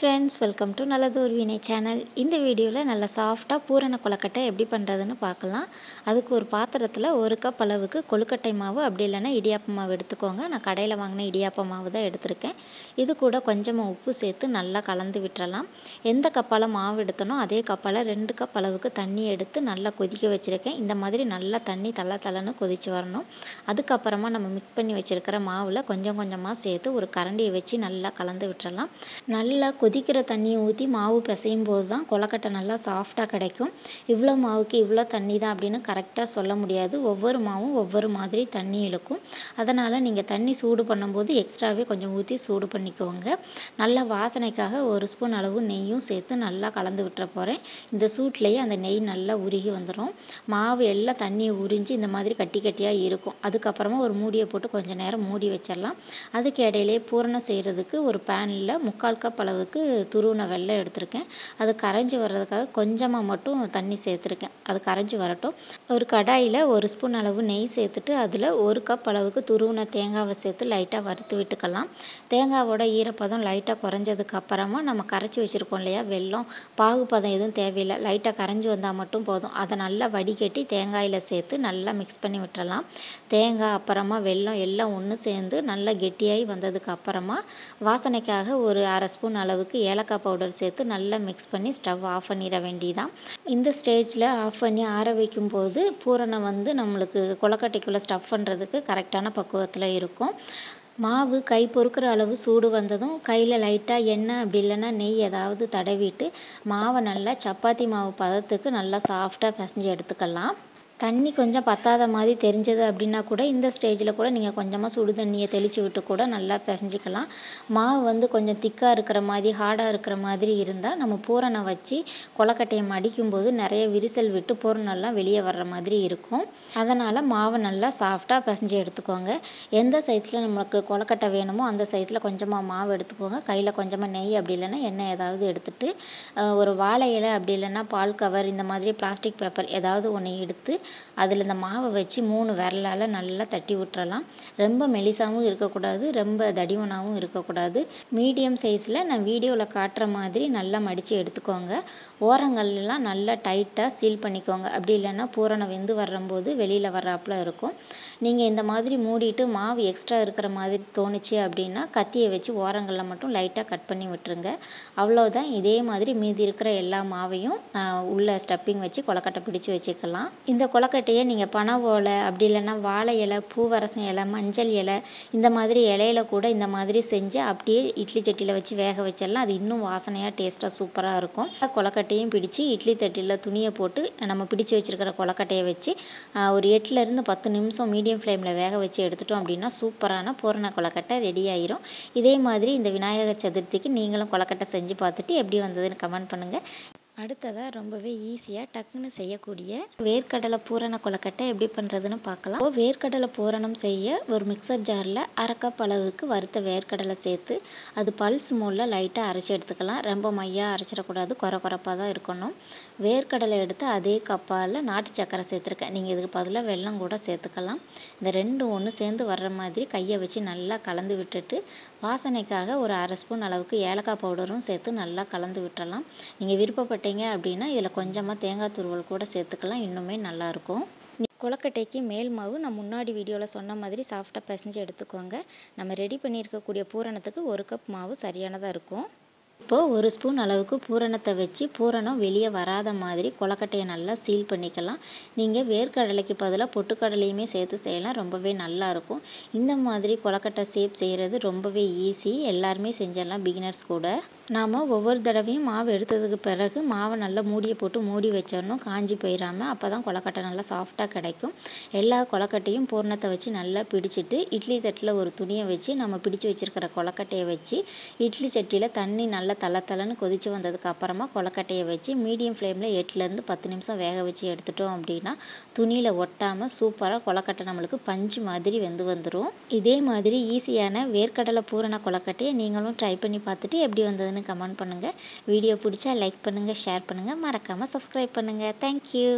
Friends, welcome to நல்லதொரு வினை channel. இந்த வீடியோல நல்ல சாஃப்ட்டா பூரண கொழுக்கட்டை எப்படி பண்றதுன்னு பார்க்கலாம். அதுக்கு ஒரு பாத்திரத்துல 1 கப் அளவுக்கு கொழுக்கட்டை மாவு அப்படி இல்லனா இடியாப்ப மாவு எடுத்துக்கோங்க. நான் கடையில வாங்குன இடியாப்ப மாவு தான் எடுத்துர்க்கேன். இது கூட கொஞ்சமா உப்பு சேர்த்து நல்லா கலந்து விட்டுறலாம். எந்த கப்பால மாவு எடுத்தனோ அதே கப்பால 2 கப் அளவுக்கு தண்ணி எடுத்து நல்லா கொதிக்க வச்சிருக்கேன். இந்த மாதிரி நல்லா தண்ணி தளதளன்னு கொதிச்சு வரணும். அதுக்கு அப்புறமா நம்ம mix பண்ணி வச்சிருக்கிற மாவுல கொஞ்சம் கொஞ்சமா சேர்த்து ஒரு கரண்டியை வச்சு நல்லா கலந்து விட்டுறலாம். நல்லா கொதிக்கிற தண்ணியை ஊற்றி மாவு பிசையும் போது தான் கொழுக்கட்டை நல்லா சாஃப்டாக கிடைக்கும். இவ்வளோ மாவுக்கு இவ்வளோ தண்ணி தான் அப்படின்னு கரெக்டாக சொல்ல முடியாது. ஒவ்வொரு மாவும் ஒவ்வொரு மாதிரி தண்ணி இழுக்கும். அதனால் நீங்கள் தண்ணி சூடு பண்ணும்போது எக்ஸ்ட்ராவே கொஞ்சம் ஊற்றி சூடு பண்ணிக்கோங்க. நல்லா வாசனைக்காக 1 ஸ்பூன் அளவு நெய்யும் சேர்த்து நல்லா கலந்து விட்டுற போகிறேன். இந்த சூட்லேயே அந்த நெய் நல்லா உருகி வந்துடும். மாவு எல்லாம் தண்ணியை உறிஞ்சி இந்த மாதிரி கட்டி கட்டியாக இருக்கும். அதுக்கப்புறமா ஒரு மூடியை போட்டு கொஞ்சம் நேரம் மூடி வச்சிடலாம். அதுக்கு இடையிலே பூரணம் செய்கிறதுக்கு ஒரு பேனில் 3/4 கப் அளவுக்கு துருவின வெல்லம் எடுத்திருக்கேன். அது கரைஞ்சி வர்றதுக்காக கொஞ்சமாக மட்டும் தண்ணி சேர்த்துருக்கேன். அது கரைஞ்சி வரட்டும். ஒரு கடாயில் 1 ஸ்பூன் அளவு நெய் சேர்த்துட்டு அதில் 1 கப் அளவுக்கு துருவின தேங்காவை சேர்த்து லைட்டாக வறுத்து விட்டுக்கலாம். தேங்காவோட ஈரப்பதம் லைட்டாக குறைஞ்சதுக்கு அப்புறமா நம்ம கரைச்சி வச்சுருக்கோம் இல்லையா வெல்லம், பாகுப்பதம் எதுவும் தேவையில்லை. லைட்டாக கரைஞ்சி வந்தால் மட்டும் போதும். அதை நல்லா வடிகட்டி தேங்காயில் சேர்த்து நல்லா மிக்ஸ் பண்ணி விட்டுறலாம். தேங்காய் அப்புறமா வெல்லம் எல்லாம் ஒன்று சேர்ந்து நல்லா கெட்டியாகி வந்ததுக்கு அப்புறமா வாசனைக்காக ஒரு 1/2 ஸ்பூன் அளவுக்கு ஏலக்காய் பவுடர் சேர்த்து நல்லா மிக்ஸ் பண்ணி ஸ்டவ் ஆஃப் பண்ணிட வேண்டியதான். இந்த ஸ்டேஜில் ஆஃப் பண்ணி ஆற வைக்கும்போது பூரணம் நம்மளுக்கு கொழுக்கட்டைக்குள்ளே ஸ்டஃப் பண்ணுறதுக்கு கரெக்டான பக்குவத்தில் இருக்கும். மாவு கை பொறுக்கிற அளவு சூடு வந்ததும் கையில் லைட்டாக எண்ணெய் அப்படி இல்லைன்னா நெய் ஏதாவது தடவிட்டு மாவை நல்லா சப்பாத்தி மாவு பதத்துக்கு நல்லா சாஃப்டாக பிசைஞ்சு எடுத்துக்கலாம். தண்ணி கொஞ்சம் பத்தாத மாதிரி தெரிஞ்சது அப்படின்னா கூட இந்த ஸ்டேஜில் கூட நீங்கள் கொஞ்சமாக சுடு தண்ணியை தெளித்து விட்டு கூட நல்லா பிசைஞ்சிக்கலாம். மாவு கொஞ்சம் திக்காக இருக்கிற மாதிரி ஹார்டாக இருக்கிற மாதிரி இருந்தால் நம்ம பூரணம் வச்சு கொழுக்கட்டையை மடிக்கும்போது நிறைய விரிசல் விட்டு பூரணம்லாம் வெளியே வர்ற மாதிரி இருக்கும். அதனால் மாவை நல்லா சாஃப்டாக பிசைஞ்சு எடுத்துக்கோங்க. எந்த சைஸில் நம்மளுக்கு கொழுக்கட்டை வேணுமோ அந்த சைஸில் கொஞ்சமாக மாவு எடுத்துக்கோங்க. கையில் கொஞ்சமாக நெய் அப்படி இல்லைன்னா எண்ணெய் ஏதாவது எடுத்துகிட்டு ஒரு வாழை இலை அப்படி இல்லைன்னா பால் கவர் இந்த மாதிரி பிளாஸ்டிக் பேப்பர் ஏதாவது ஒன்று எடுத்து அதில் இந்த மாவை வச்சு 3 விரலால் நல்லா தட்டி விட்டுறலாம். ரொம்ப மெலிசாவும் இருக்கக்கூடாது, ரொம்ப தடிமனாகவும் இருக்கக்கூடாது. மீடியம் சைஸில் நான் வீடியோவில் காட்டுற மாதிரி நல்லா மடித்து எடுத்துக்கோங்க. ஓரங்கள்லாம் நல்லா டைட்டாக சீல் பண்ணிக்கோங்க. அப்படி இல்லைன்னா பூரணம் வெந்து வரும்போது வெளியில் வர்றாப்புல இருக்கும். நீங்கள் இந்த மாதிரி மூடிட்டு மாவு எக்ஸ்ட்ரா இருக்கிற மாதிரி தோணுச்சு அப்படின்னா கத்தியை வச்சு ஓரங்களில் மட்டும் லைட்டாக கட் பண்ணி விட்டுருங்க. அவ்வளோதான். இதே மாதிரி மீதி இருக்கிற எல்லா மாவையும் உள்ள ஸ்டப்பிங் வச்சு கொழுக்கட்டை பிடிச்சி வச்சுக்கலாம். இந்த கொழுக்கட்டையை நீங்கள் பனை ஓலை அப்படி இல்லைன்னா வாழை இலை, பூவரசம் இலை, மஞ்சள் இலை இந்த மாதிரி இலையில கூட இந்த மாதிரி செஞ்சு அப்படியே இட்லி சட்டியில் வச்சு வேக வச்சிடலாம். அது இன்னும் வாசனையாக டேஸ்ட்டாக சூப்பராக இருக்கும். கொழுக்கட்டையும் பிடிச்சி இட்லி தட்டியில் துணியை போட்டு நம்ம பிடிச்சி வச்சுருக்கிற கொழுக்கட்டையை வச்சு ஒரு 8லேருந்து 10 நிமிஷம் மீடியம் ஃப்ளேமில் வேக வச்சு எடுத்துட்டோம் அப்படின்னா சூப்பரான பூரண கொழுக்கட்டை ரெடி ஆயிரும். இதே மாதிரி இந்த விநாயகர் சதுர்த்திக்கு நீங்களும் கொழுக்கட்டை செஞ்சு பார்த்துட்டு எப்படி வந்ததுன்னு கமெண்ட் பண்ணுங்கள். அடுத்ததாக ரொம்பவே ஈஸியாக டக்குன்னு செய்யக்கூடிய வேர்க்கடலை பூரண கொழுக்கட்டை எப்படி பண்ணுறதுன்னு பார்க்கலாம். வேர்க்கடலை பூரணம் செய்ய ஒரு மிக்சர் ஜாரில் 1/2 கப் அளவுக்கு வறுத்த வேர்க்கடலை சேர்த்து அது பல்ஸ் மோடில் லைட்டாக அரைச்சி எடுத்துக்கலாம். ரொம்ப மையாக அரைச்சிடக்கூடாது, குறப்பாக தான் இருக்கணும். வேர்க்கடலை எடுத்து அதே கப்பால் நாட்டு சக்கரை சேர்த்துருக்கேன். நீங்கள் இதுக்கு பதிலாக வெல்லம் கூட சேர்த்துக்கலாம். இந்த 2 ஒன்று சேர்ந்து வர்ற மாதிரி கையை வச்சு நல்லா கலந்து விட்டுட்டு வாசனைக்காக ஒரு 1/2 ஸ்பூன் அளவுக்கு ஏலக்காய் பவுடரும் சேர்த்து நல்லா கலந்து விட்டுறலாம். நீங்கள் விருப்பப்பட்டீங்க அப்படின்னா இதில் கொஞ்சமாக தேங்காய் துருவல் கூட சேர்த்துக்கலாம். இன்னுமே நல்லாயிருக்கும். கொழுக்கட்டைக்கு மேல் மாவு நான் முன்னாடி வீடியோவில் சொன்ன மாதிரி சாஃப்டாக பிசைஞ்சு எடுத்துக்கோங்க. நம்ம ரெடி பண்ணியிருக்கக்கூடிய பூரணத்துக்கு 1 கப் மாவு சரியானதாக இருக்கும். இப்போது 1 ஸ்பூன் அளவுக்கு பூரணத்தை வச்சு பூரணம் வெளியே வராத மாதிரி கொழுக்கட்டையை நல்லா சீல் பண்ணிக்கலாம். நீங்கள் வேர்க்கடலைக்கு பதிலாக பொட்டுக்கடலையுமே சேர்த்து செய்யலாம். ரொம்பவே நல்லாயிருக்கும். இந்த மாதிரி கொழுக்கட்டை ஷேப் செய்கிறது ரொம்பவே ஈஸி. எல்லாருமே செஞ்சிடலாம், பிகினர்ஸ் கூட. நாம் ஒவ்வொரு தடவையும் மாவு எடுத்ததுக்கு பிறகு மாவை நல்லா மூடியை போட்டு மூடி வச்சிடணும், காஞ்சி போயிடாமல். அப்போ தான் கொழுக்கட்டை நல்லா சாஃப்டாக கிடைக்கும். எல்லா கொழுக்கட்டையும் பூரணத்தை வச்சு நல்லா பிடிச்சிட்டு இட்லி தட்டில் ஒரு துணியை வச்சு நம்ம பிடிச்சி வச்சுருக்கிற கொழுக்கட்டையை வச்சு இட்லி சட்டியில் தண்ணி நல்லா தளன்னு கொதித்து வந்ததுக்கு அப்புறமா கொழுக்கட்டையை வச்சு மீடியம் ஃப்ளேமில் 8லேருந்து 10 நிமிஷம் வேக வச்சு எடுத்துட்டோம் அப்படின்னா துணியில் ஒட்டாமல் சூப்பராக கொழுக்கட்டை நம்மளுக்கு பஞ்சு மாதிரி வெந்து வந்துடும். இதே மாதிரி ஈஸியான வேர்க்கடலை பூரண கொழுக்கட்டையை நீங்களும் ட்ரை பண்ணி பார்த்துட்டு எப்படி வந்ததுன்னு கமெண்ட் பண்ணுங்கள். வீடியோ பிடிச்சா லைக் பண்ணுங்கள், ஷேர் பண்ணுங்கள், மறக்காமல் சப்ஸ்கிரைப் பண்ணுங்கள். தேங்க்யூ.